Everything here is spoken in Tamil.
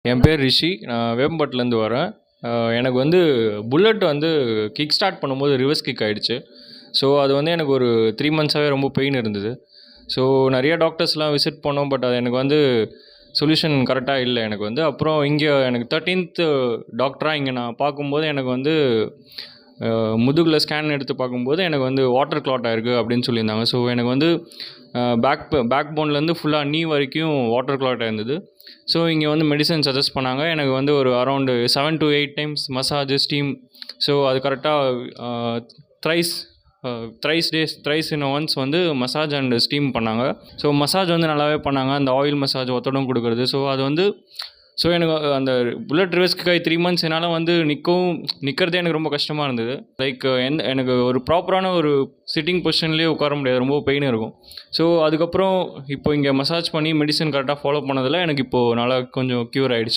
என் பேர் ரிஷி. நான் வேப்பம்பட்டுலேருந்து வரேன். எனக்கு வந்து புல்லட் வந்து கிக் ஸ்டார்ட் பண்ணும்போது ரிவர்ஸ் கிக் ஆயிடுச்சு. ஸோ அது வந்து எனக்கு ஒரு 3 மந்த்ஸாவே ரொம்ப பெயின் இருந்தது. ஸோ நெறைய டாக்டர்ஸ்லாம் விசிட் பண்ணோம். பட் அது எனக்கு வந்து சொல்யூஷன் கரெக்ட்டா இல்ல எனக்கு வந்து. அப்புறம் இங்க எனக்கு 13த் டாக்டரா இங்க நான் பார்க்கும்போது எனக்கு வந்து முதுகுல ஸ்கேன் எடுத்து பார்க்கும்போது எனக்கு வந்து வாட்டர் கிளாட் ஆயிருக்கு அப்படின்னு சொல்லியிருந்தாங்க. ஸோ எனக்கு வந்து பேக் போன்லேருந்து ஃபுல்லாக நீ வரைக்கும் வாட்டர் கிளாட் ஆயிருந்தது. ஸோ இங்கே வந்து மெடிசன் சஜஸ்ட் பண்ணாங்க. எனக்கு வந்து ஒரு around 7 to 8 times massage, steam. So அது கரெக்டாக த்ரைஸ் த்ரைஸ் இன் ஒன்ஸ் வந்து மசாஜ் அண்ட் ஸ்டீம் பண்ணாங்க. ஸோ மசாஜ் வந்து நல்லாவே பண்ணாங்க. அந்த ஆயில் மசாஜ் ஒத்தடம் கொடுக்குறது. ஸோ அது வந்து ஸோ எனக்கு அந்த புல்லட் ரிவர்ஸ்க்கு 3 மந்த்ஸ் என்னால் வந்து நிற்கிறதே எனக்கு ரொம்ப கஷ்டமாக இருந்தது. லைக் எனக்கு ஒரு ப்ராப்பரான ஒரு சிட்டிங் பொசிஷன்லேயே உட்கார முடியாது. ரொம்ப பெயின் இருக்கும். ஸோ அதுக்கப்புறம் இப்போ இங்கே மசாஜ் பண்ணி மெடிசன் கரெக்டாக ஃபாலோ பண்ணதில் எனக்கு இப்போது நல்லா கொஞ்சம் க்யூர் ஆகிடுச்சு.